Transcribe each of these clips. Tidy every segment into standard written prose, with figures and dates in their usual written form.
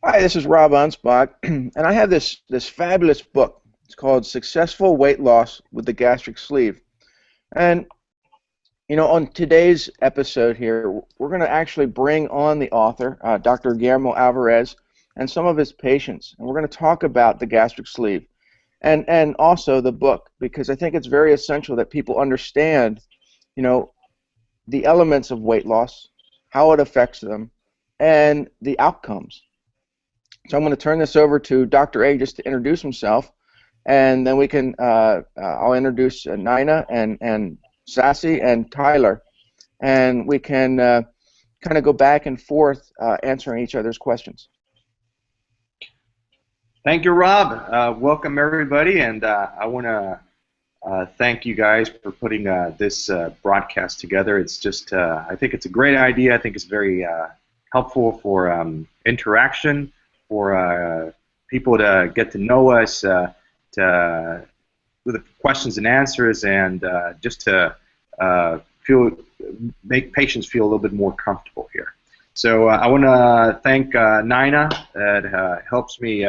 Hi, this is Rob Anspach, and I have this fabulous book. It's called Successful Weight Loss with the Gastric Sleeve. And on today's episode here, we're going to actually bring on the author, Dr. Guillermo Alvarez, and some of his patients, and we're going to talk about the gastric sleeve and also the book, because I think it's very essential that people understand, you know, the elements of weight loss, how it affects them, and the outcomes. So I'm going to turn this over to Dr. A just to introduce himself, and then we can I'll introduce Nina and Sassy and Tyler, and we can kind of go back and forth answering each other's questions. Thank you, Rob. Welcome everybody, and I want to thank you guys for putting this broadcast together. It's just I think it's a great idea. I think it's very helpful for interaction, for people to get to know us, with the questions and answers, and just to make patients feel a little bit more comfortable here. So I want to thank Nina that helps me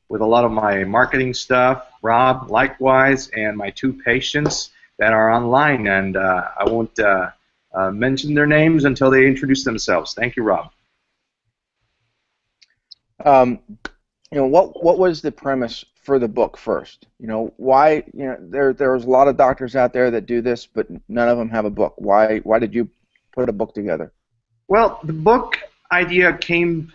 with a lot of my marketing stuff, Rob likewise, and my two patients that are online, and I won't mention their names until they introduce themselves. Thank you, Rob. What was the premise for the book first? Why? There's a lot of doctors out there that do this, but none of them have a book. Why did you put a book together? Well, the book idea came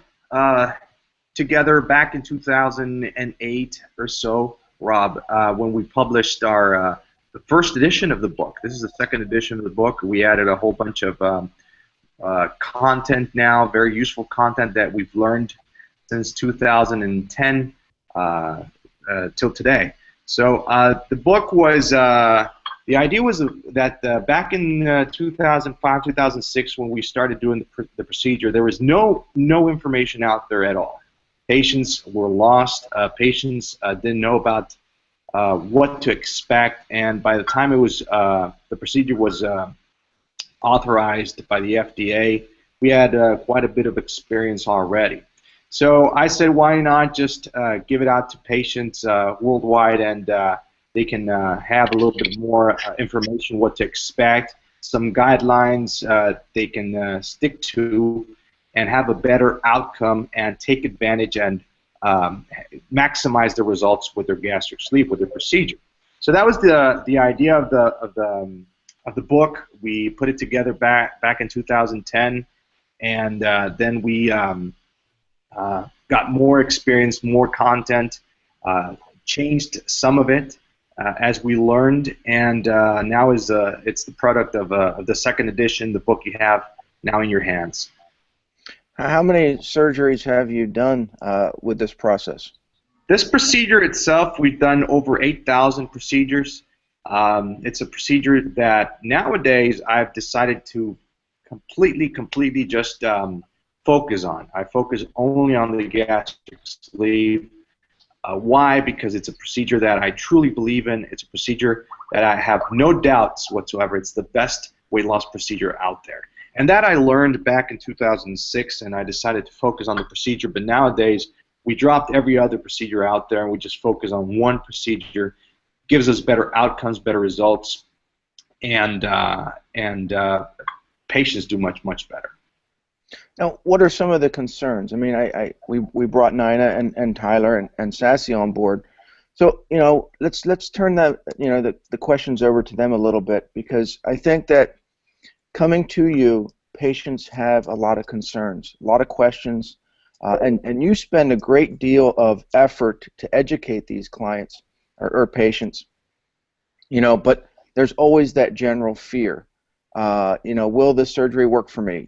together back in 2008 or so, Rob, when we published our the first edition of the book. This is the second edition of the book. We added a whole bunch of content now, very useful content that we've learned since 2010 till today. So the book was, the idea was that back in 2005, 2006, when we started doing the procedure, there was no information out there at all. Patients were lost. Patients didn't know about what to expect, and by the time it was the procedure was authorized by the FDA, we had quite a bit of experience already. So I said, why not just give it out to patients worldwide, and they can have a little bit more information what to expect, some guidelines they can stick to, and have a better outcome and take advantage and maximize the results with their gastric sleeve, with their procedure. So that was the idea of the book. We put it together back in 2010, and then we got more experience, more content, changed some of it as we learned, and now it's the product of the second edition, the book you have now in your hands. How many surgeries have you done with this process? This procedure itself, we've done over 8,000 procedures. It's a procedure that nowadays I've decided to completely just focus on. I focus only on the gastric sleeve. Why? Because it's a procedure that I truly believe in. It's a procedure that I have no doubts whatsoever. It's the best weight loss procedure out there. And that I learned back in 2006, and I decided to focus on the procedure. But nowadays, we dropped every other procedure out there, and we just focus on one procedure. Gives us better outcomes, better results, and patients do much better. Now, what are some of the concerns? I mean, we brought Nina and Tyler and Sassy on board. So, let's turn the questions over to them a little bit, because I think that coming to you, patients have a lot of concerns, a lot of questions, and you spend a great deal of effort to educate these clients or patients, but there's always that general fear. Will this surgery work for me?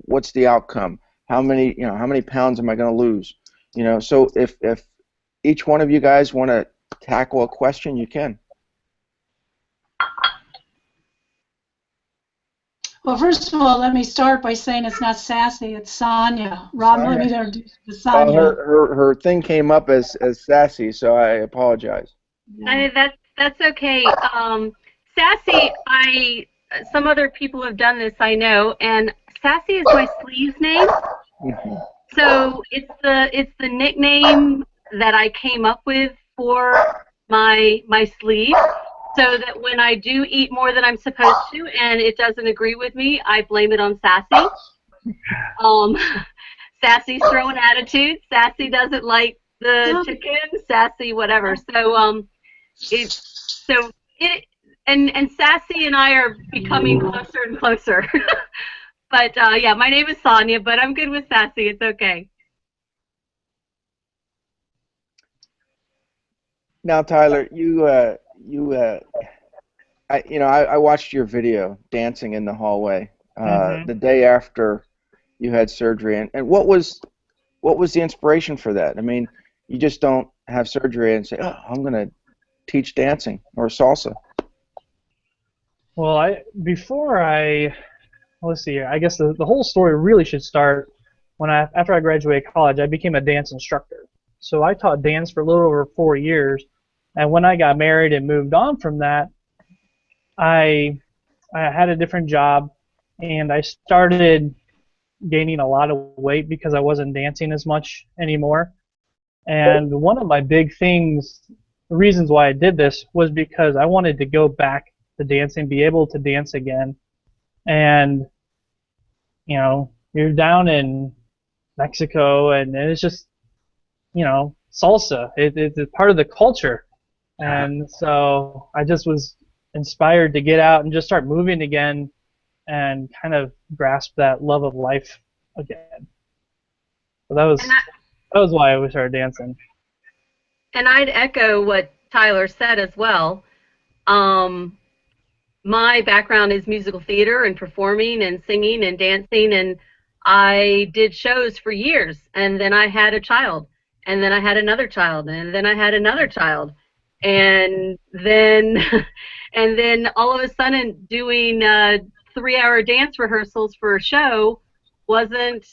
What's the outcome? How many pounds am I going to lose? So if each one of you guys want to tackle a question, you can. Well, first of all, let me start by saying it's not Sassy, it's Sonia. Rob, let me introduce you to Sonia. Her thing came up as Sassy, so I apologize. That's okay. Sassy, some other people have done this, I know, and Sassy is my sleeves name. So it's the nickname that I came up with for my sleeve, so that when I do eat more than I'm supposed to and it doesn't agree with me, I blame it on Sassy. Um, Sassy's throwing attitude. Sassy doesn't like the chicken. Sassy, whatever. It so it and Sassy and I are becoming closer and closer. But yeah, my name is Sonia, but I'm good with Sassy. It's okay. Now, Tyler, I watched your video dancing in the hallway the day after you had surgery, and what was the inspiration for that? I mean, you just don't have surgery and say, "Oh, I'm going to teach dancing or salsa." Well, let's see here. I guess the whole story really should start when after I graduated college, I became a dance instructor. So I taught dance for a little over 4 years, and when I got married and moved on from that, I had a different job, and I started gaining a lot of weight because I wasn't dancing as much anymore. And one of my big things, the reasons why I did this was because I wanted to go back to dancing, be able to dance again. And, you're down in Mexico, and it's just, salsa. It's part of the culture. And so I just was inspired to get out and just start moving again and kind of grasp that love of life again. So that was why I started dancing. And I'd echo what Tyler said as well. My background is musical theater and performing and singing and dancing, and I did shows for years, and then I had a child, and then I had another child, and then I had another child, and then and then all of a sudden doing 3-hour dance rehearsals for a show wasn't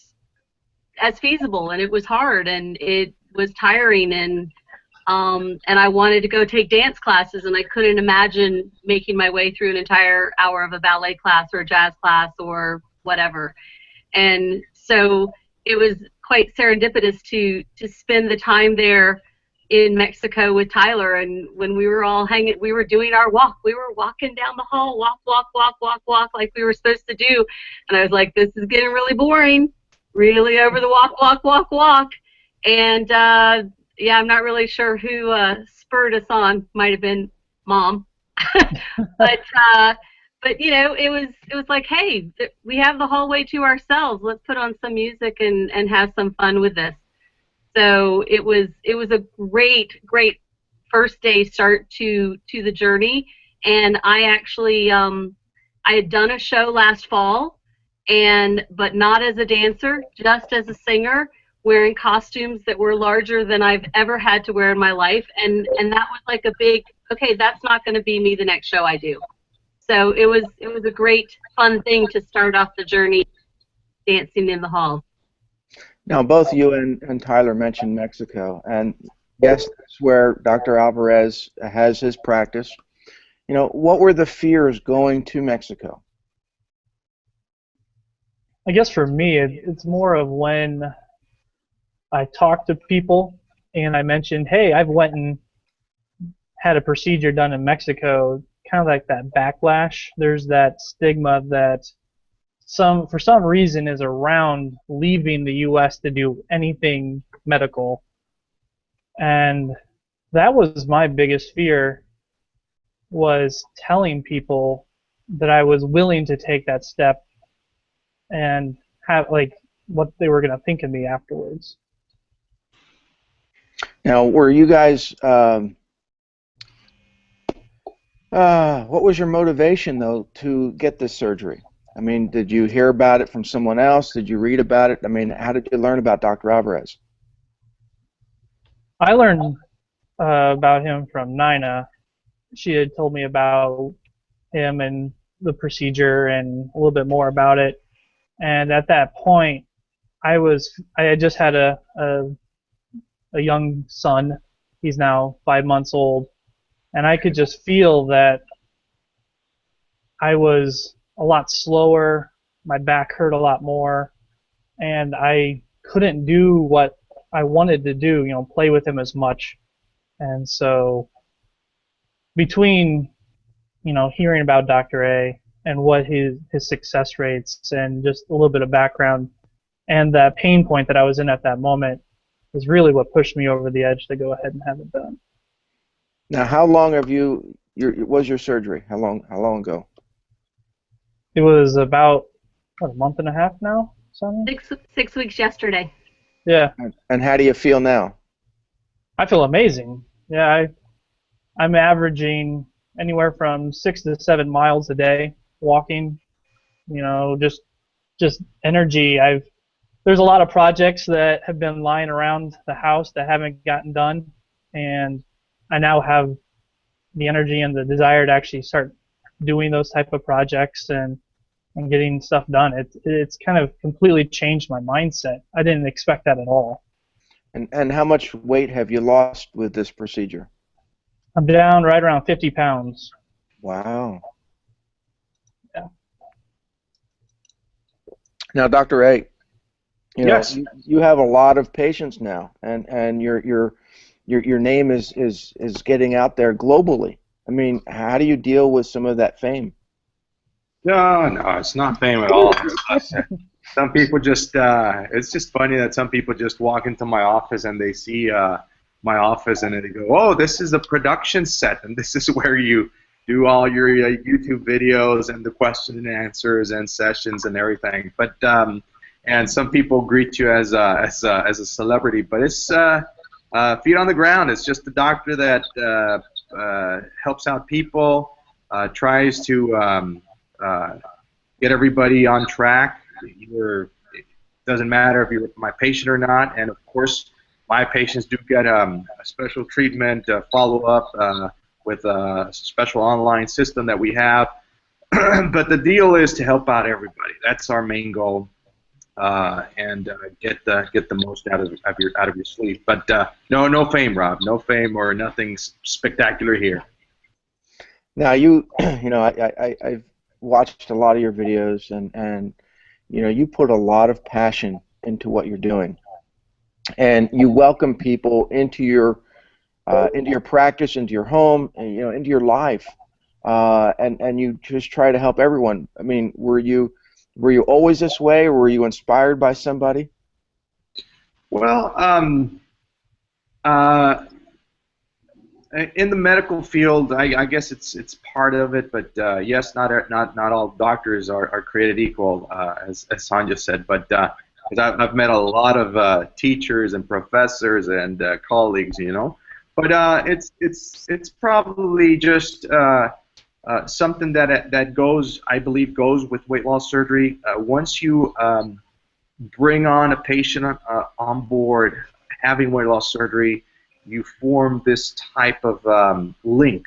as feasible, and it was hard, and it was tiring, and I wanted to go take dance classes, and I couldn't imagine making my way through an entire hour of a ballet class or a jazz class or whatever. And so it was quite serendipitous to spend the time there in Mexico with Tyler. And when we were all hanging, we were doing our walk. We were walking down the hall, walk, walk, walk, walk, walk, like we were supposed to do. And I was like, this is getting really boring, really over the walk, walk, walk, walk. And yeah, I'm not really sure who spurred us on. Might have been Mom, but it was like, hey, we have the hallway to ourselves. Let's put on some music and have some fun with this. So it was a great first day start to the journey. And I actually I had done a show last fall, but not as a dancer, just as a singer, wearing costumes that were larger than I've ever had to wear in my life, and that was like a big, okay, that's not going to be me the next show I do. So it was a great fun thing to start off the journey dancing in the hall. Now, both you and Tyler mentioned Mexico, and yes, that's where Dr. Alvarez has his practice. What were the fears going to Mexico? I guess for me, it's more of when I talked to people and I mentioned, hey, I've went and had a procedure done in Mexico, kind of like that backlash. There's that stigma that for some reason is around leaving the U.S. to do anything medical. And that was my biggest fear, was telling people that I was willing to take that step and have what they were going to think of me afterwards. Now, were you guys, what was your motivation, though, to get this surgery? I mean, did you hear about it from someone else? Did you read about it? I mean, how did you learn about Dr. Alvarez? I learned about him from Nina. She had told me about him and the procedure and a little bit more about it. And at that point, I had just had a young son. He's now 5 months old, and I could just feel that I was a lot slower, my back hurt a lot more, and I couldn't do what I wanted to do, play with him as much. And so between, hearing about Dr. A and what his success rates and just a little bit of background and that pain point that I was in at that moment is really what pushed me over the edge to go ahead and have it done. Now, how long have was your surgery? How long ago? It was about, a month and a half now, Sonia? 6 weeks yesterday. Yeah. And how do you feel now? I feel amazing. Yeah, I'm averaging anywhere from 6 to 7 miles a day walking. Just energy. There's a lot of projects that have been lying around the house that haven't gotten done, and I now have the energy and the desire to actually start doing those type of projects and getting stuff done. It's kind of completely changed my mindset. I didn't expect that at all. And how much weight have you lost with this procedure? I'm down right around 50 pounds. Wow. Yeah. Now, Dr. A, Yes. you have a lot of patients now, and your name is getting out there globally. I mean, how do you deal with some of that fame? No, it's not fame at all. Some people just, it's just funny that some people just walk into my office and they see my office and they go, oh, this is a production set and this is where you do all your YouTube videos and the question and answers and sessions and everything. But and some people greet you as a celebrity, but it's feet on the ground. It's just a doctor that helps out people, tries to get everybody on track. It doesn't matter if you're my patient or not, and of course my patients do get a special treatment, follow-up with a special online system that we have. But the deal is to help out everybody. That's our main goal, and get the most out of your sleeve. But no fame, Rob. No fame or nothing spectacular here. Now I've watched a lot of your videos, and you put a lot of passion into what you're doing, and you welcome people into your practice, into your home, and, into your life, and you just try to help everyone. I mean, were you always this way, or were you inspired by somebody? Well, in the medical field, I guess it's part of it, but yes, not all doctors are created equal, as Sanja said. But I've met a lot of teachers and professors and colleagues, But it's probably just something that I believe goes with weight loss surgery. Once you bring on a patient on board having weight loss surgery, you form this type of link,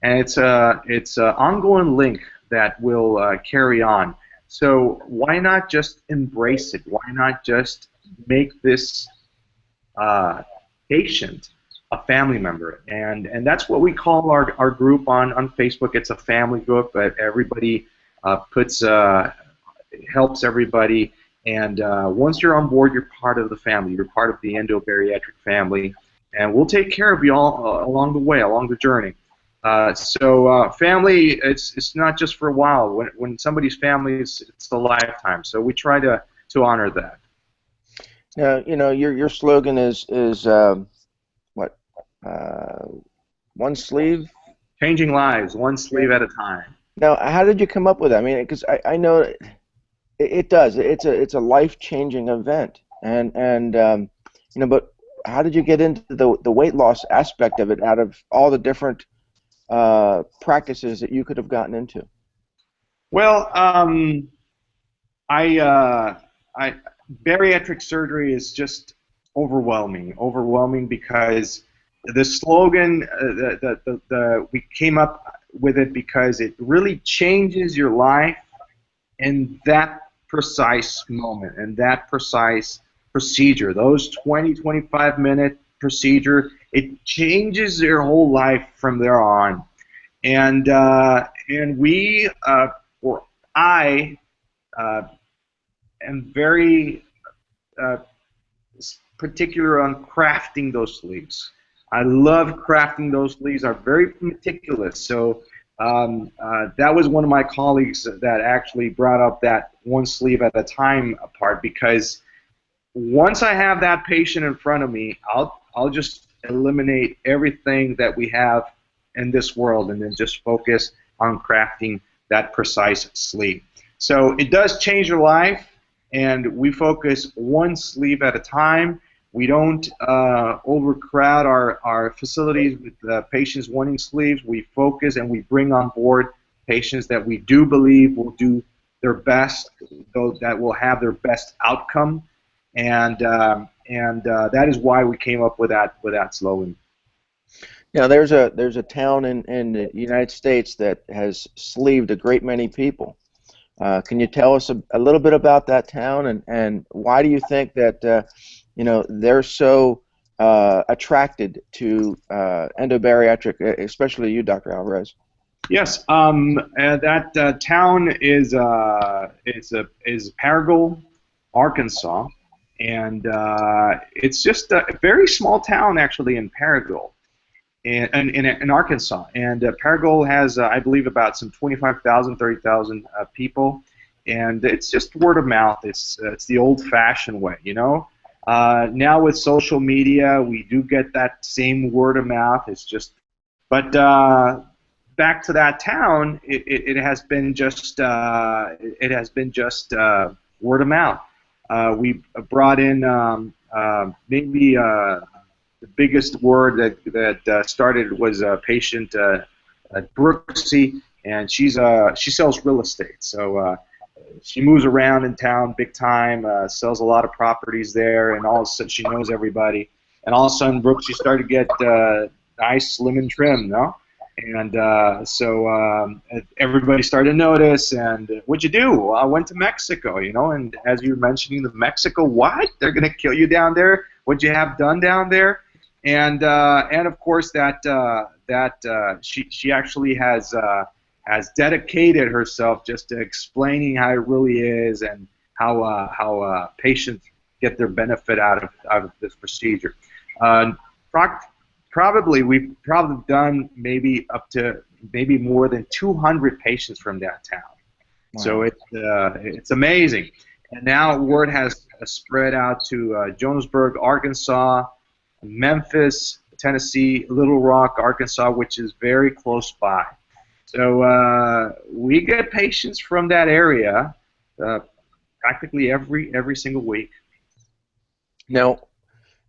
and it's an ongoing link that will carry on. So why not just embrace it? Why not just make this patient a family member? And that's what we call our group on Facebook. It's a family group, but everybody helps everybody. And once you're on board, you're part of the family. You're part of the endobariatric family. And we'll take care of you all along the way, along the journey. So family, it's not just for a while. When somebody's family, it's a lifetime. So we try to honor that. Now, your slogan is what? One sleeve? Changing lives, one sleeve at a time. Now, how did you come up with that? I mean, because I know it does. It's a life-changing event, and but how did you get into the weight loss aspect of it out of all the different practices that you could have gotten into? Well, bariatric surgery is just overwhelming because the slogan we came up with it because it really changes your life in that precise moment and that precise procedure. Those 20-25 minute procedure, it changes your whole life from there on. And we or I am very particular on crafting those sleeves. I love crafting those sleeves. I'm very meticulous. So that was one of my colleagues that actually brought up that one sleeve at a time part, because once I have that patient in front of me, I'll just eliminate everything that we have in this world and then just focus on crafting that precise sleeve. So it does change your life, and we focus one sleeve at a time. We don't overcrowd our facilities with patients wanting sleeves. We focus and we bring on board patients that we do believe will do their best, that will have their best outcome, and that is why we came up with that slogan. Now, there's a town in the United States that has sleeved a great many people. Can you tell us a little bit about that town, and why do you think that they're so attracted to endobariatric, especially you, Dr. Alvarez? Yes, that town is Paragould, Arkansas, and it's just a very small town actually in Paragould. In Arkansas, and Paragould has, I believe, about some 25,000, 30,000 people, and it's just word of mouth. It's the old-fashioned way, Now with social media, we do get that same word of mouth. It's just, but back to that town, it has been just word of mouth. We brought in maybe. The biggest word that started was a patient, Brooksy, and she sells real estate. So she moves around in town big time, sells a lot of properties there, and all of a sudden she knows everybody. And all of a sudden Brooksy started to get nice, slim, and trim, And so everybody started to notice. And what'd you do? Well, I went to Mexico, And as you were mentioning, the Mexico, what? They're gonna kill you down there? What'd you have done down there? And of course she actually has dedicated herself just to explaining how it really is and how patients get their benefit out of this procedure. We've probably done maybe up to more than 200 patients from that town. Wow. So it's amazing. And now word has spread out to Jonesburg, Arkansas, Memphis, Tennessee, Little Rock, Arkansas, which is very close by. So we get patients from that area practically every single week. Now,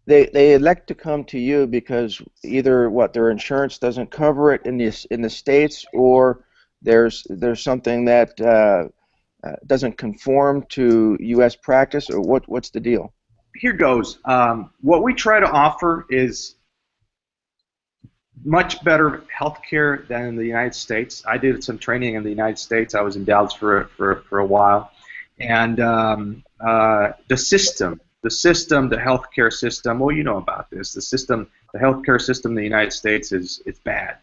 they elect to come to you because either their insurance doesn't cover it in the States, or there's something that doesn't conform to U.S. practice, or what's the deal? Here goes. What we try to offer is much better healthcare than in the United States. I did some training in the United States. I was in Dallas for a while, and the healthcare system. Well, you know about this. The healthcare system in the United States is bad.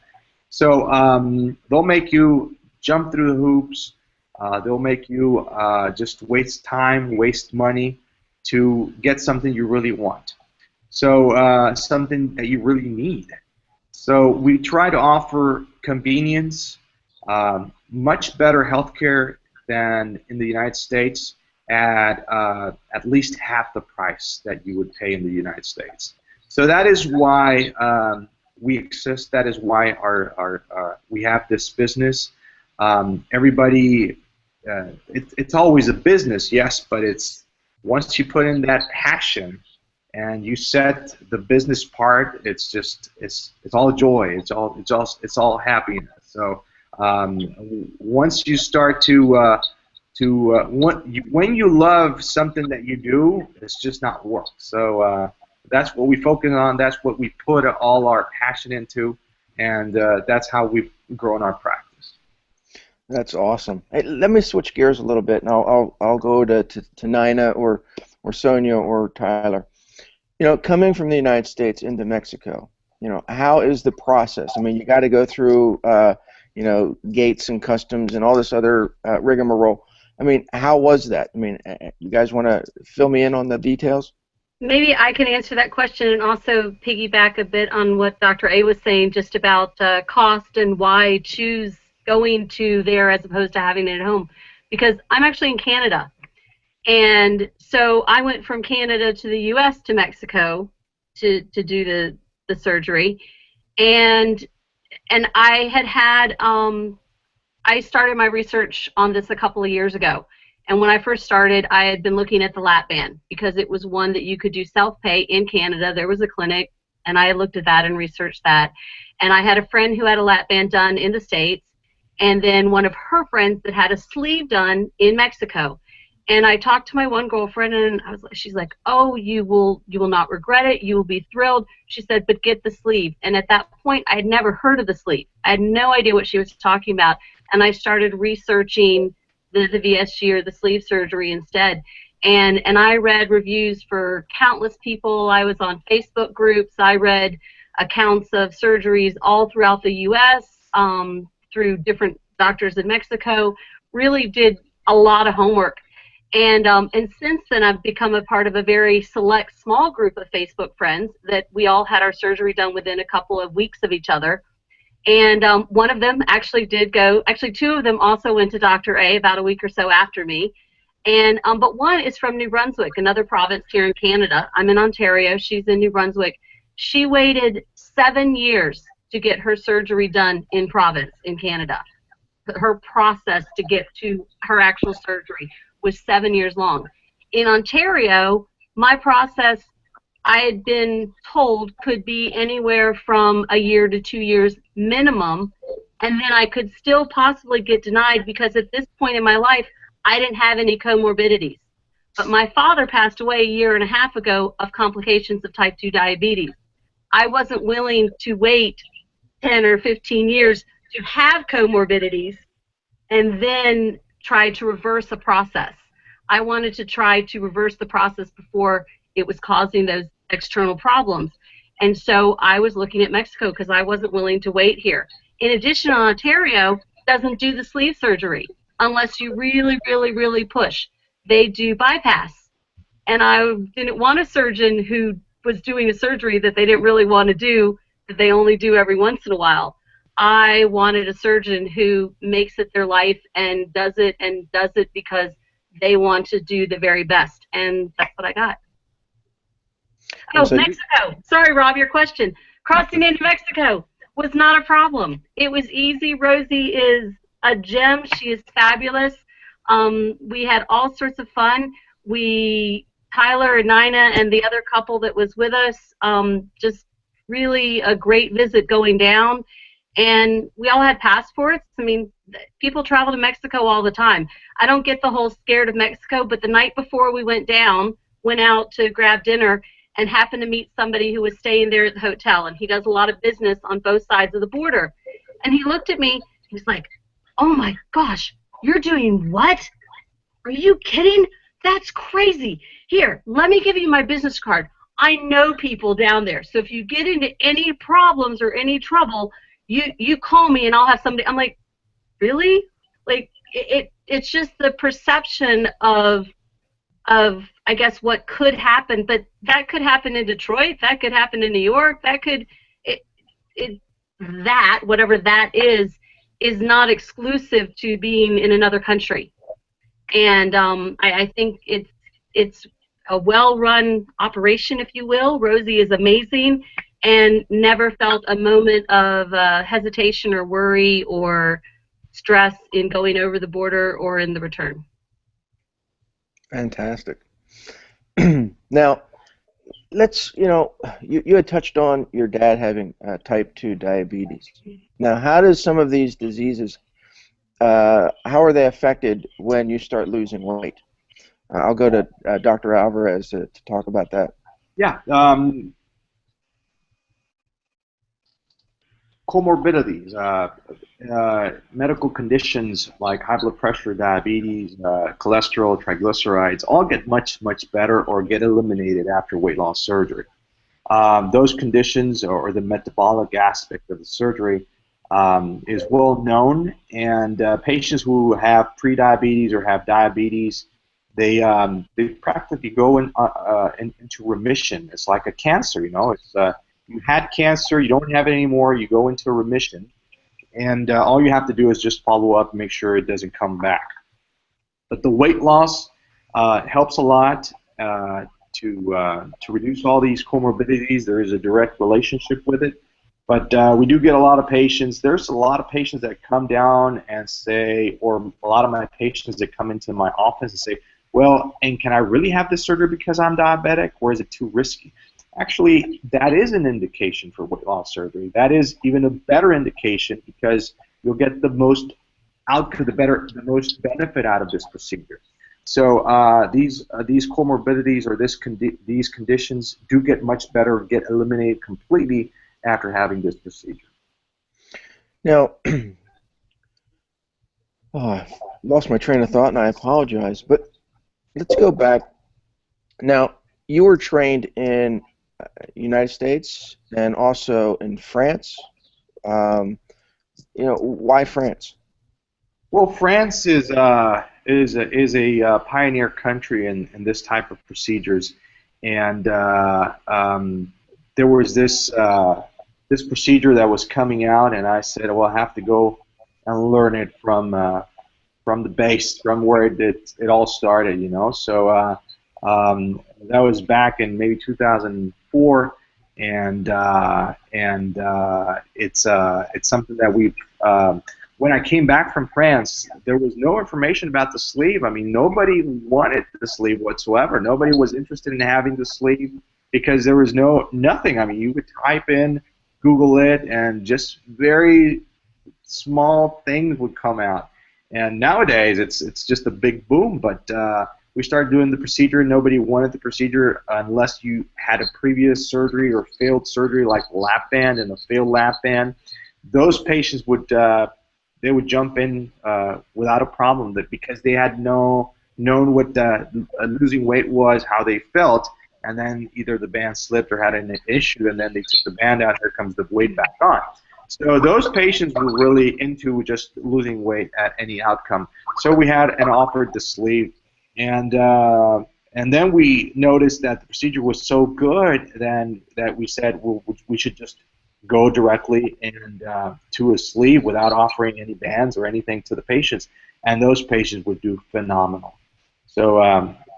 So they'll make you jump through the hoops. They'll make you just waste time, waste money to get something you really want. So something that you really need. So we try to offer convenience, much better healthcare than in the United States at least half the price that you would pay in the United States. So that is why we exist. That is why we have this business. Everybody, it's always a business, yes, but it's once you put in that passion and you set the business part, it's all joy. It's all happiness. So once you start when you love something that you do, it's just not work. So that's what we focus on. That's what we put all our passion into, and that's how we've grown our practice. That's awesome. Hey, let me switch gears a little bit, and I'll go to Nina or Sonia or Tyler. Coming from the United States into Mexico, how is the process? I mean, you got to go through gates and customs and all this other rigmarole. I mean, how was that? I mean, you guys want to fill me in on the details? Maybe I can answer that question and also piggyback a bit on what Dr. A was saying just about cost and why choose going to there as opposed to having it at home. Because I'm actually in Canada. And so I went from Canada to the U.S. to Mexico to do the surgery. And I had I started my research on this a couple of years ago. And when I first started, I had been looking at the lap band because it was one that you could do self-pay in Canada. There was a clinic, and I looked at that and researched that. And I had a friend who had a lap band done in the States, and then one of her friends that had a sleeve done in Mexico. And I talked to my one girlfriend, and she's like, "Oh, you will not regret it. You will be thrilled." She said, "But get the sleeve." And at that point, I had never heard of the sleeve. I had no idea what she was talking about, and I started researching the VSG or the sleeve surgery instead. And I read reviews for countless people. I was on Facebook groups. I read accounts of surgeries all throughout the U.S. Through different doctors in Mexico. Really did a lot of homework. And since then, I've become a part of a very select, small group of Facebook friends that we all had our surgery done within a couple of weeks of each other. And one of them actually did go. Actually, two of them also went to Dr. A about a week or so after me. And but one is from New Brunswick, another province here in Canada. I'm in Ontario. She's in New Brunswick. She waited 7 years to get her surgery done in province in Canada. Her process to get to her actual surgery was 7 years long. In Ontario, my process, I had been told, could be anywhere from a year to 2 years minimum, and then I could still possibly get denied because at this point in my life, I didn't have any comorbidities. But my father passed away a year and a half ago of complications of type 2 diabetes. I wasn't willing to wait 10 or 15 years to have comorbidities and then try to reverse a process. I wanted to try to reverse the process before it was causing those external problems. And so I was looking at Mexico because I wasn't willing to wait here. In addition, Ontario doesn't do the sleeve surgery unless you really, really, really push. They do bypass. And I didn't want a surgeon who was doing a surgery that they didn't really want to do, that they only do every once in a while. I wanted a surgeon who makes it their life and does it because they want to do the very best. And that's what I got. Oh, so Mexico. Sorry, Rob, your question. Crossing into Mexico was not a problem. It was easy. Rosie is a gem. She is fabulous. We had all sorts of fun. Tyler and Nina and the other couple that was with us, just really a great visit going down. And we all had passports. I mean, people travel to Mexico all the time. I don't get the whole scared of Mexico, but the night before we went out to grab dinner and happened to meet somebody who was staying there at the hotel, and he does a lot of business on both sides of the border. And he looked at me, he was like, "Oh my gosh, you're doing what? Are you kidding? That's crazy. Here, let me give you my business card. I know people down there, so if you get into any problems or any trouble, you call me and I'll have somebody." I'm like, really? Like, it's just the perception of I guess what could happen, but that could happen in Detroit, that could happen in New York, that could whatever that is not exclusive to being in another country. And I think it's a well-run operation, if you will. Rosie is amazing and never felt a moment of hesitation or worry or stress in going over the border or in the return. Fantastic. Now, let's, you had touched on your dad having type 2 diabetes. Now, how does some of these diseases, how are they affected when you start losing weight? I'll go to Dr. Alvarez to talk about that. Yeah. Comorbidities, medical conditions like high blood pressure, diabetes, cholesterol, triglycerides, all get much, much better or get eliminated after weight loss surgery. Those conditions or the metabolic aspect of the surgery is well known, and patients who have prediabetes or have diabetes they practically go into remission. It's like a cancer, you know. It's you had cancer, you don't have it anymore, you go into remission, and all you have to do is just follow up and make sure it doesn't come back. But the weight loss helps a lot to reduce all these comorbidities. There is a direct relationship with it. But we do get a lot of patients. There's a lot of patients that come down and say, or a lot of my patients that come into my office and say, well, and can I really have this surgery because I'm diabetic, or is it too risky? Actually, that is an indication for weight loss surgery. That is even a better indication because you'll get the most the most benefit out of this procedure. So these comorbidities or these conditions do get much better, get eliminated completely after having this procedure. Now, I lost my train of thought, and I apologize. But let's go back. Now, you were trained in United States and also in France. You know, why France? Well, France is a pioneer country in this type of procedures, and there was this procedure that was coming out, and I said, well, I have to go and learn it from the base, from where it all started, you know. So that was back in maybe 2004, and it's something that we've. When I came back from France, there was no information about the sleeve. I mean, nobody wanted the sleeve whatsoever. Nobody was interested in having the sleeve because there was nothing. I mean, you would type in, Google it, and just very small things would come out. And nowadays, it's just a big boom. But we started doing the procedure, and nobody wanted the procedure unless you had a previous surgery or failed surgery, like lap band and a failed lap band. Those patients would they would jump in without a problem, because they had known what losing weight was, how they felt, and then either the band slipped or had an issue, and then they took the band out, here comes the weight back on. So those patients were really into just losing weight at any outcome. So we had and offered the sleeve, and then we noticed that the procedure was so good then that we said, well, we should just go directly and to a sleeve without offering any bands or anything to the patients, and those patients would do phenomenal. So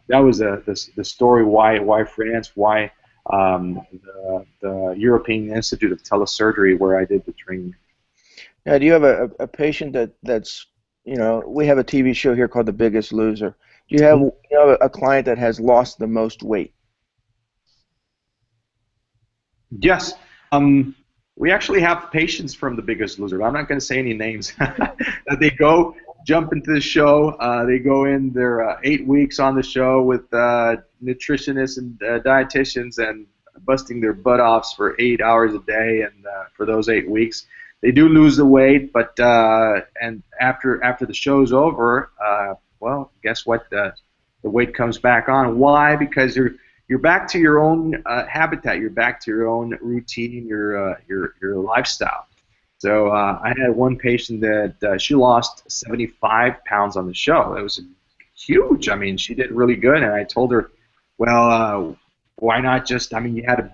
that was the story. Why France? Why the European Institute of Telesurgery, where I did the training. Now, do you have a patient that's, you know, we have a TV show here called The Biggest Loser. Do you have a client that has lost the most weight? Yes. We actually have patients from The Biggest Loser. I'm not going to say any names. That they go, jump into the show. They go in. They're 8 weeks on the show with nutritionists and dietitians and busting their butt offs for 8 hours a day. And for those 8 weeks, they do lose the weight. But and after the show's over, well, guess what? The weight comes back on. Why? Because you're back to your own habitat. You're back to your own routine, your lifestyle. So I had one patient that she lost 75 pounds on the show. It was huge. I mean, she did really good. And I told her, well, why not just? I mean, you had a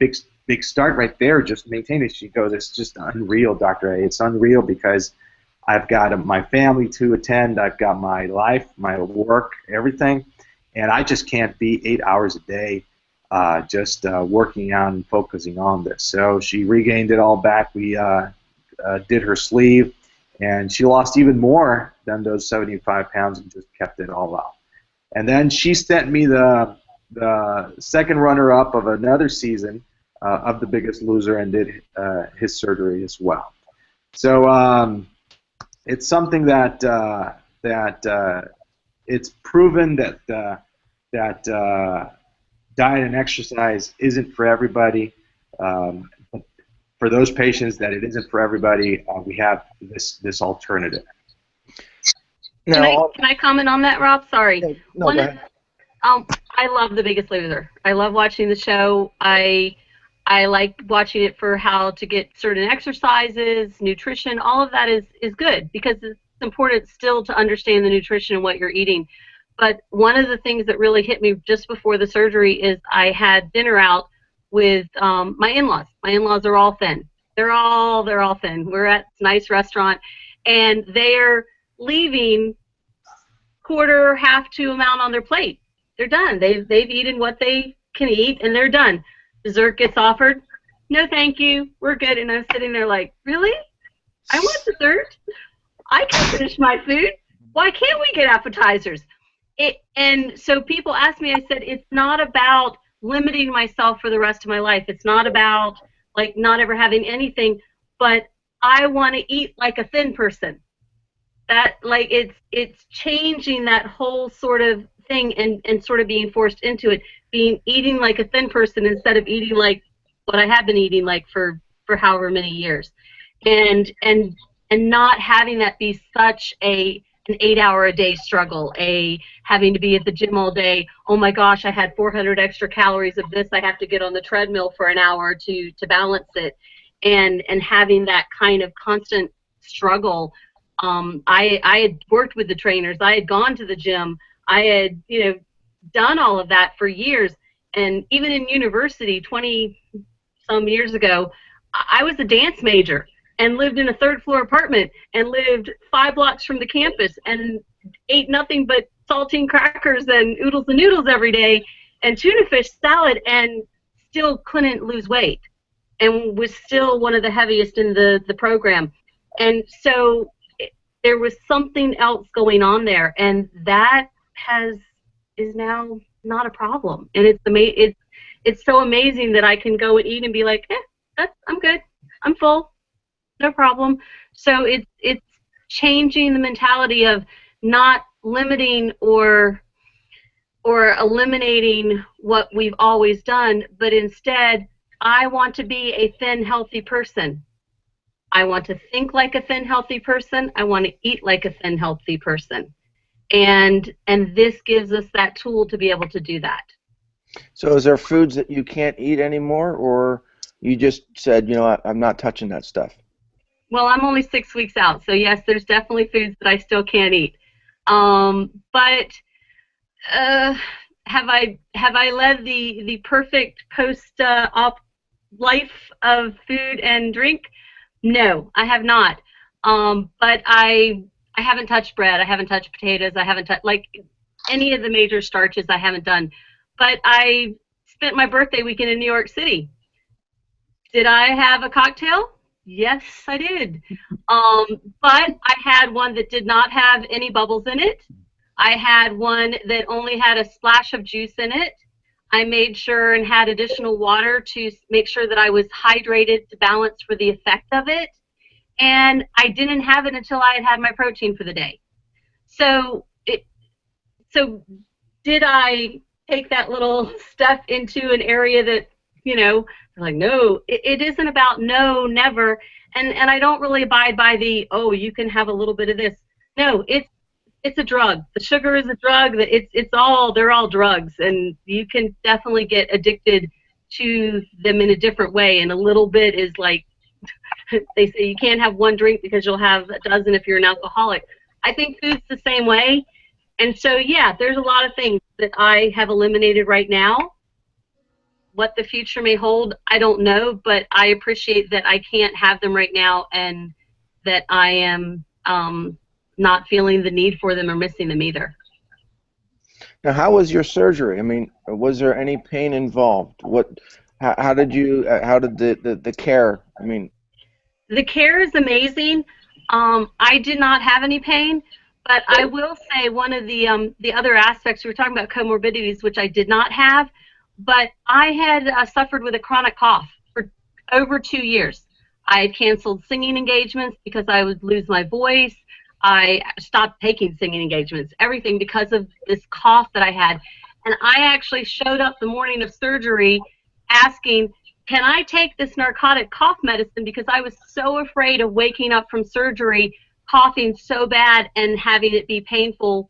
big start right there. Just maintain it. She goes, it's just unreal, Dr. A. It's unreal because I've got my family to attend. I've got my life, my work, everything, and I just can't be 8 hours a day. Just working out and focusing on this. So she regained it all back. We did her sleeve, and she lost even more than those 75 pounds and just kept it all out. And then she sent me the second runner-up of another season of The Biggest Loser and did his surgery as well. So it's something that it's proven that diet and exercise isn't for everybody. For those patients that it isn't for everybody, we have this alternative. Now, Can I comment on that, Rob? Sorry. No, go ahead. I love The Biggest Loser. I love watching the show. I like watching it for how to get certain exercises, nutrition. All of that is good because it's important still to understand the nutrition and what you're eating. But one of the things that really hit me just before the surgery is I had dinner out with my in-laws. My in-laws are all thin. They're all thin. We're at a nice restaurant, and they're leaving quarter, half to amount on their plate. They're done. They've eaten what they can eat, and they're done. Dessert gets offered. No, thank you. We're good. And I'm sitting there like, really? I want dessert. I can finish my food. Why can't we get appetizers? And so people ask me, I said, it's not about limiting myself for the rest of my life. It's not about like not ever having anything, but I want to eat like a thin person. That like it's changing that whole sort of thing and sort of being forced into it, eating like a thin person instead of eating like what I have been eating like for however many years, and not having that be such an 8-hour-a-day struggle, having to be at the gym all day. Oh my gosh, I had 400 extra calories of this. I have to get on the treadmill for an hour to balance it, and having that kind of constant struggle. I had worked with the trainers. I had gone to the gym. I had done all of that for years, and even in university 20-some years ago, I was a dance major and lived in a third-floor apartment and lived 5 blocks from the campus and ate nothing but saltine crackers and oodles and noodles every day and tuna fish salad and still couldn't lose weight and was still one of the heaviest in the program. And so there was something else going on there, and that is now not a problem. And it's so amazing that I can go and eat and be like, I'm good, I'm full, no problem. So it's changing the mentality of not limiting or eliminating what we've always done, but instead, I want to be a thin, healthy person. I want to think like a thin, healthy person. I want to eat like a thin, healthy person. And this gives us that tool to be able to do that. So is there foods that you can't eat anymore, or you just said, I'm not touching that stuff? Well, I'm only 6 weeks out, so yes, there's definitely foods that I still can't eat. But have I led the perfect post-op life of food and drink? No, I have not. But I haven't touched bread. I haven't touched potatoes. I haven't touched like any of the major starches. I haven't done. But I spent my birthday weekend in New York City. Did I have a cocktail? Yes, I did. But I had one that did not have any bubbles in it. I had one that only had a splash of juice in it. I made sure and had additional water to make sure that I was hydrated to balance for the effect of it. And I didn't have it until I had had my protein for the day. So did I take that little step into an area that, like, no, it isn't about no, never. And I don't really abide by the, oh, you can have a little bit of this. No, it's a drug. The sugar is a drug. They're all drugs, and you can definitely get addicted to them in a different way. And a little bit is like, they say you can't have one drink because you'll have a dozen if you're an alcoholic. I think food's the same way. And so, yeah, there's a lot of things that I have eliminated right now. What the future may hold, I don't know, but I appreciate that I can't have them right now and that I am not feeling the need for them or missing them either. Now, how was your surgery? I mean, was there any pain involved? How did the care? I mean, the care is amazing. I did not have any pain, but I will say one of the other aspects, we were talking about comorbidities, which I did not have, but I had suffered with a chronic cough for over 2 years. I had canceled singing engagements because I would lose my voice. I stopped taking singing engagements, everything because of this cough that I had. And I actually showed up the morning of surgery asking, can I take this narcotic cough medicine, because I was so afraid of waking up from surgery coughing so bad and having it be painful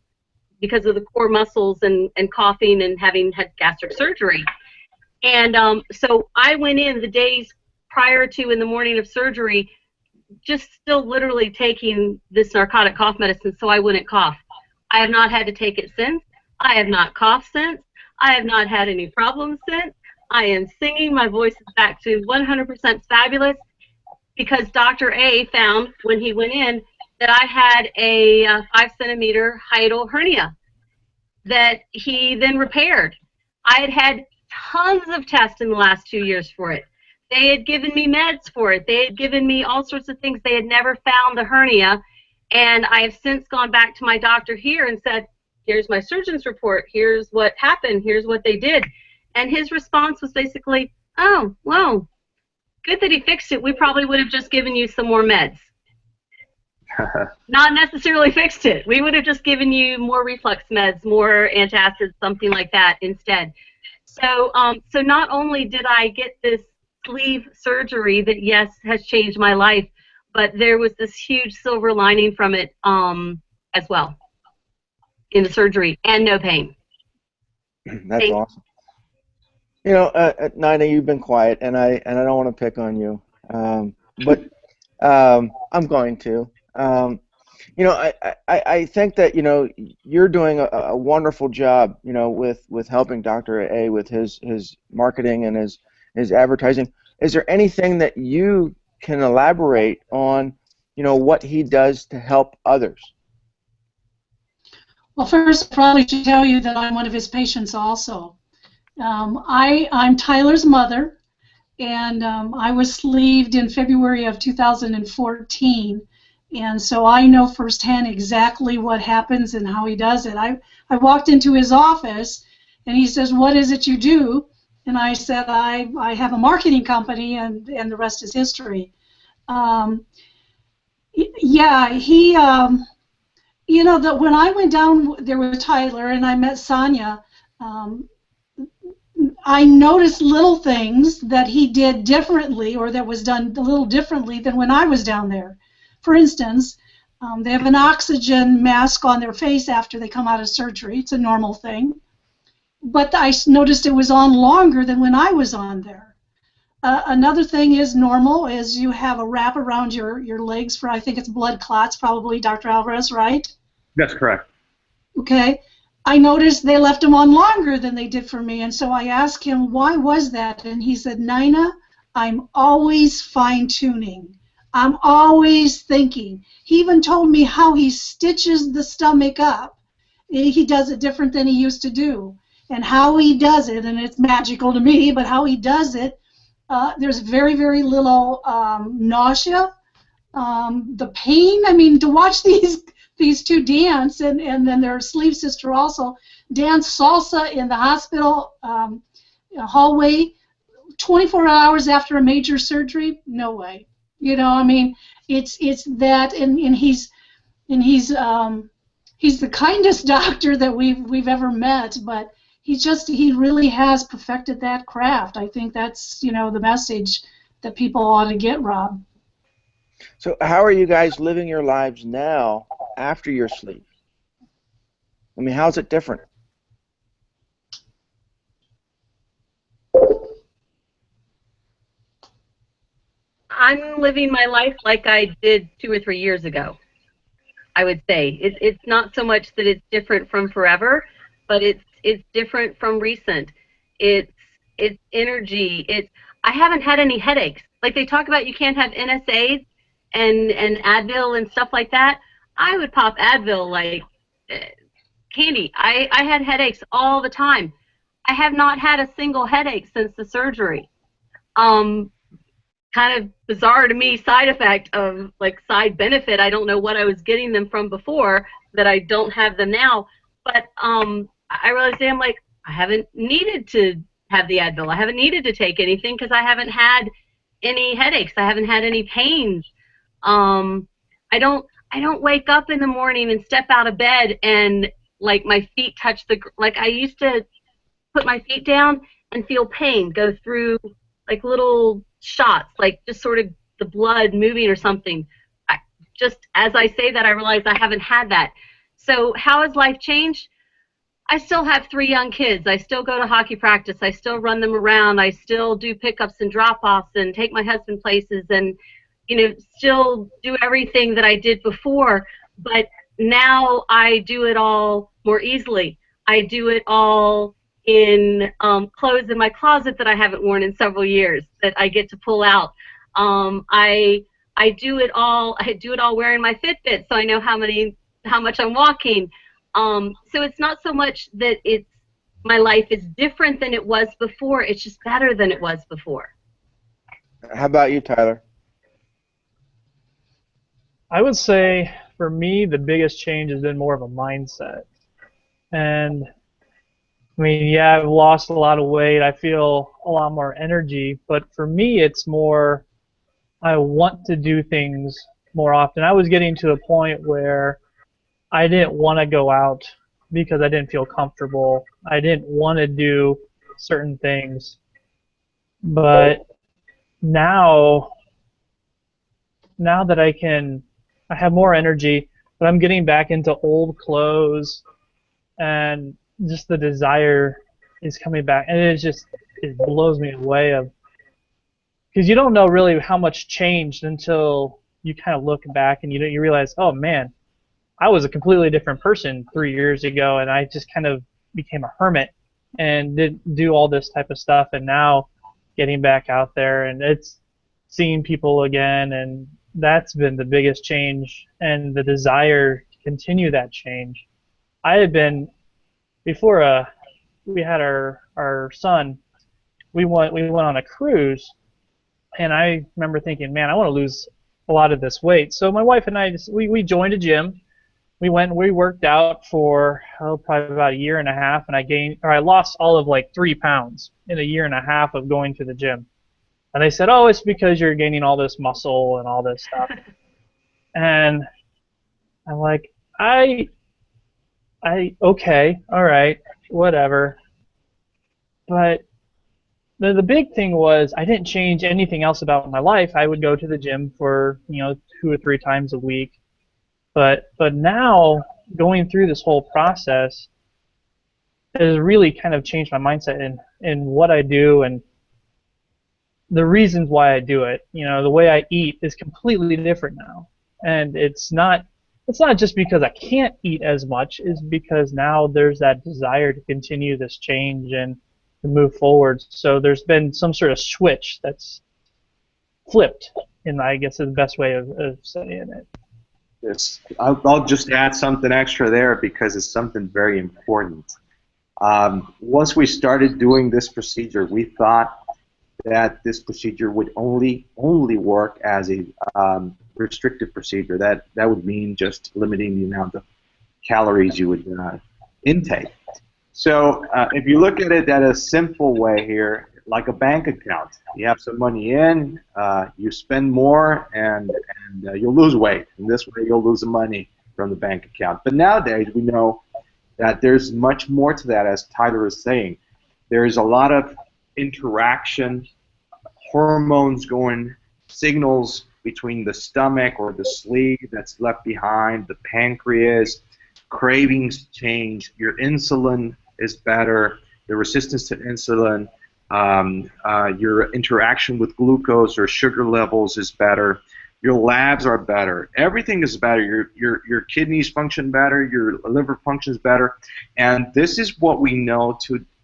because of the core muscles and coughing and having had gastric surgery. And so I went in the days prior to in the morning of surgery just still literally taking this narcotic cough medicine so I wouldn't cough. I have not had to take it since. I have not coughed since. I have not had any problems since. I am singing. My voice is back to 100% fabulous because Dr. A found when he went in that I had a 5-centimeter hiatal hernia that he then repaired. I had had tons of tests in the last 2 years for it. They had given me meds for it. They had given me all sorts of things. They had never found the hernia. And I have since gone back to my doctor here and said, here's my surgeon's report. Here's what happened. Here's what they did. And his response was basically, oh, well, good that he fixed it. We probably would have just given you some more meds. Not necessarily fixed it. We would have just given you more reflux meds, more antacids, something like that instead. So, so not only did I get this sleeve surgery that, yes, has changed my life, but there was this huge silver lining from it as well in the surgery, and no pain. That's awesome. You know, Nina, you've been quiet, and I don't want to pick on you, but I'm going to. You know, I think that, you know, you're doing a wonderful job, you know, with helping Dr. A with his marketing and his advertising. Is there anything that you can elaborate on, you know, what he does to help others? Well, first, I probably should tell you that I'm one of his patients also. I'm Tyler's mother, and I was sleeved in February of 2014, and so I know firsthand exactly what happens and how he does it. I walked into his office, and he says, "What is it you do?" And I said, I have a marketing company, and the rest is history. Yeah, he, you know, that when I went down there with Tyler and I met Sonia, I noticed little things that he did differently, or that was done a little differently than when I was down there. For instance, they have an oxygen mask on their face after they come out of surgery. It's a normal thing. But I noticed it was on longer than when I was on there. Another thing is normal is you have a wrap around your legs for, I think it's blood clots, probably, Dr. Alvarez, right? That's correct. Okay. I noticed they left them on longer than they did for me, and so I asked him, why was that? And he said, Nina, I'm always fine-tuning. I'm always thinking. He even told me how he stitches the stomach up. He does it different than he used to do. And how he does it, and it's magical to me, but how he does it, there's very, very little nausea. The pain, I mean, to watch these two dance, and then their sleeve sister also dance salsa in the hospital hallway 24 hours after a major surgery, no way. You know, I mean, it's that, and he's the kindest doctor that we've ever met, but he really has perfected that craft. I think that's, you know, the message that people ought to get, Rob. So how are you guys living your lives now after your sleeve? I mean, how's it different? I'm living my life like I did 2 or 3 years ago, I would say. It's not so much that it's different from forever, but it's different from recent. It's energy. I haven't had any headaches. Like they talk about, you can't have NSAIDs and Advil and stuff like that. I would pop Advil like candy. I had headaches all the time. I have not had a single headache since the surgery. Kind of bizarre to me side effect of, like, side benefit. I don't know what I was getting them from before that I don't have them now. But I realized, I'm like, I haven't needed to have the Advil. I haven't needed to take anything because I haven't had any headaches. I haven't had any pains. I don't wake up in the morning and step out of bed and, like, my feet touch the, like, I used to put my feet down and feel pain go through, like, little shots, like just sort of the blood moving or something. Just as I say that, I realize I haven't had that. So how has life changed? I still have 3 young kids. I still go to hockey practice. I still run them around. I still do pickups and drop-offs and take my husband places and, you know, still do everything that I did before. But now I do it all more easily. I do it all in clothes in my closet that I haven't worn in several years that I get to pull out. I do it all. I do it all wearing my Fitbit, so I know how much I'm walking. So it's not so much that my life is different than it was before. It's just better than it was before. How about you, Tyler? I would say for me, the biggest change has been more of a mindset. And I mean, yeah, I've lost a lot of weight. I feel a lot more energy. But for me, it's more I want to do things more often. I was getting to a point where I didn't want to go out because I didn't feel comfortable. I didn't want to do certain things. But now that I have more energy, but I'm getting back into old clothes, and just the desire is coming back, and it blows me away because you don't know really how much changed until you kind of look back and you realize, oh man, I was a completely different person 3 years ago, and I just kind of became a hermit and didn't do all this type of stuff, and now getting back out there and it's seeing people again, and that's been the biggest change, and the desire to continue that change. I had been before we had our son. We went on a cruise, and I remember thinking, man, I want to lose a lot of this weight. So my wife and I we joined a gym. We went and we worked out for probably about a year and a half, and I lost all of like 3 pounds in a year and a half of going to the gym. And they said, oh, it's because you're gaining all this muscle and all this stuff. And I'm like, okay, all right, whatever. But the big thing was I didn't change anything else about my life. I would go to the gym for 2 or 3 times a week. But now going through this whole process has really kind of changed my mindset in what I do and the reasons why I do it. The way I eat is completely different now, and it's not just because I can't eat as much. It's because now there's that desire to continue this change and to move forward. So there's been some sort of switch that's flipped, and I guess is the best way of saying it. Yes, I'll just add something extra there because it's something very important. Once we started doing this procedure, we thought that this procedure would only work as a restrictive procedure. That would mean just limiting the amount of calories you would intake. So if you look at it at a simple way here, like a bank account, you have some money in, you spend more, and you'll lose weight. And this way you'll lose the money from the bank account. But nowadays we know that there's much more to that, as Tyler is saying. There's a lot of interaction, hormones going, signals between the stomach or the sleeve that's left behind, the pancreas, cravings change, your insulin is better, the resistance to insulin, your interaction with glucose or sugar levels is better, your labs are better, everything is better, your kidneys function better, your liver functions better, and this is what we know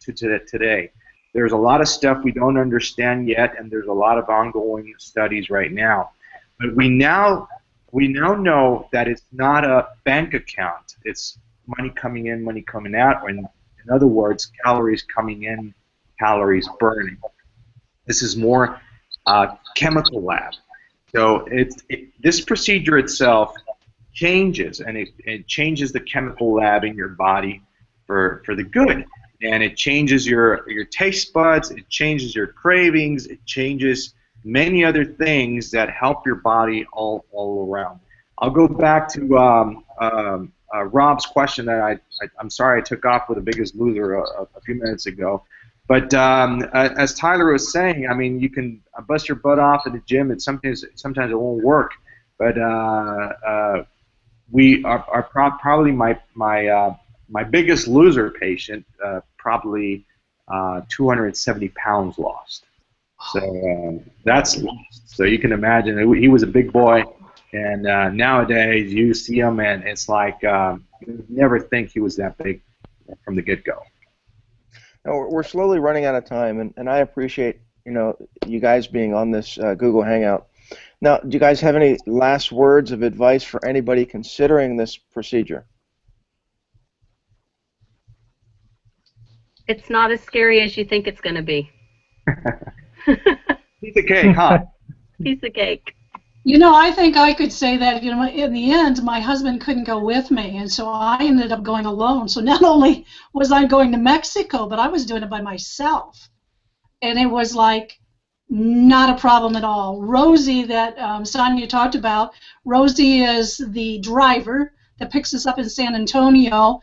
today. There's a lot of stuff we don't understand yet, and there's a lot of ongoing studies right now. But we now know that it's not a bank account. It's money coming in, money coming out, or in other words, calories coming in, calories burning. This is more chemical lab. So this procedure itself changes, and it changes the chemical lab in your body for the good. And it changes your taste buds, it changes your cravings, it changes many other things that help your body all around. I'll go back to Rob's question that I'm sorry I took off with The Biggest Loser a few minutes ago. But as Tyler was saying, I mean, you can bust your butt off at the gym, and sometimes it won't work. But we are probably my biggest loser patient, probably 270 pounds lost. So that's lost. So you can imagine, he was a big boy, and nowadays you see him, and it's like you never think he was that big from the get-go. Now, we're slowly running out of time, and I appreciate you guys being on this Google Hangout. Now, do you guys have any last words of advice for anybody considering this procedure? It's not as scary as you think it's going to be. Piece of cake, huh? Piece of cake. I think I could say that, in the end, my husband couldn't go with me, and so I ended up going alone. So not only was I going to Mexico, but I was doing it by myself. And it was like not a problem at all. Rosie, that Sonia talked about, Rosie is the driver that picks us up in San Antonio,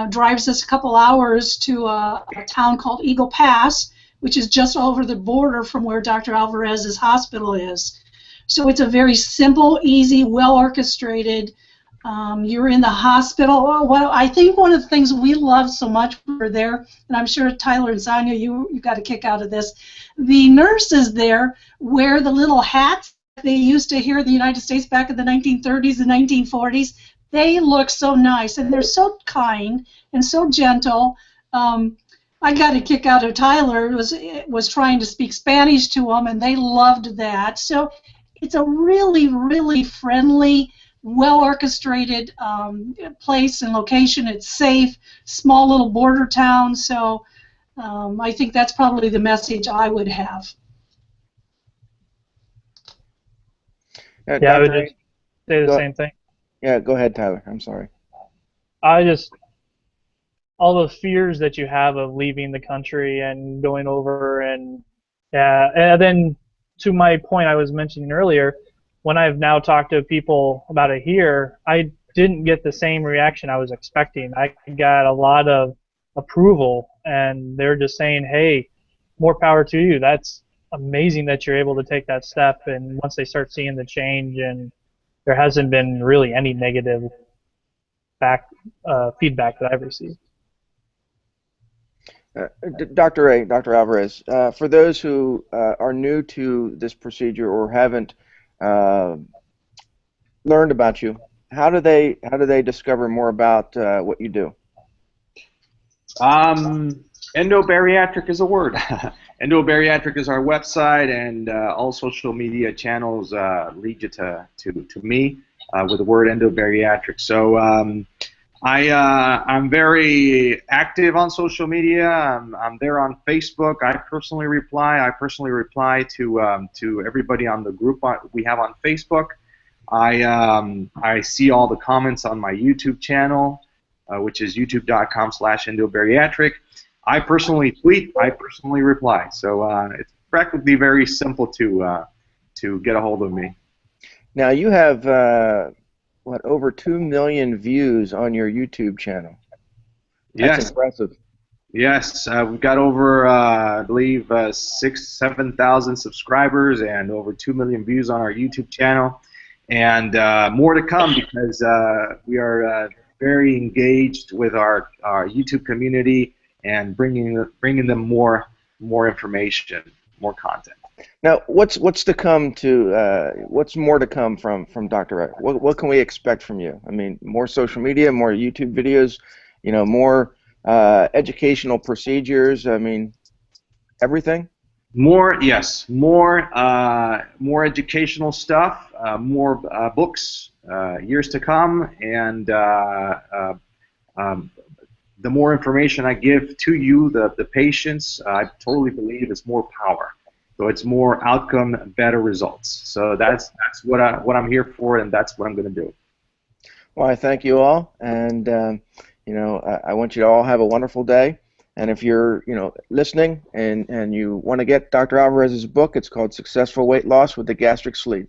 drives us a couple hours to a town called Eagle Pass, which is just over the border from where Dr. Alvarez's hospital is. So it's a very simple, easy, well-orchestrated, you're in the hospital. Well, I think one of the things we love so much when we're there, and I'm sure Tyler and Sonia, you got a kick out of this, the nurses there wear the little hats they used to hear in the United States back in the 1930s and 1940s. They look so nice, and they're so kind and so gentle. I got a kick out of Tyler, was trying to speak Spanish to them, and they loved that. So it's a really, really friendly, well-orchestrated place and location. It's safe, small little border town, so I think that's probably the message I would have. Yeah, I would just say the same thing. Yeah, go ahead, Tyler. I'm sorry. All those fears that you have of leaving the country and going over, and then to my point I was mentioning earlier, when I've now talked to people about it here, I didn't get the same reaction I was expecting. I got a lot of approval, and they're just saying, hey, more power to you. That's amazing that you're able to take that step. And once they start seeing the change, and there hasn't been really any negative feedback that I've received. Dr. Alvarez, for those who are new to this procedure or haven't learned about you, how do they discover more about what you do? Endobariatric is a word. Endobariatric is our website, and all social media channels lead you to me with the word endobariatric. So I'm very active on social media. I'm there on Facebook. I personally reply to everybody on the group we have on Facebook. I see all the comments on my YouTube channel, which is youtube.com/endobariatric. I personally tweet. I personally reply. So it's practically very simple to get a hold of me. Now you have over 2 million views on your YouTube channel. That's impressive. Yes, we've got over, I believe, 6,000-7,000 subscribers and over 2 million views on our YouTube channel, and more to come because we are very engaged with our YouTube community and bringing them more information, more content. Now, what's to come what's more to come from Dr. What can we expect from you? I mean, more social media, more YouTube videos, more educational procedures. I mean, everything. More educational stuff, more books, years to come, and the more information I give to you, the patients, I totally believe it's more power. So it's more outcome, better results. So that's what I'm here for, and that's what I'm going to do. Well, I thank you all, and I want you to all have a wonderful day. And if you're listening and you want to get Dr. Alvarez's book, it's called Successful Weight Loss with the Gastric Sleeve.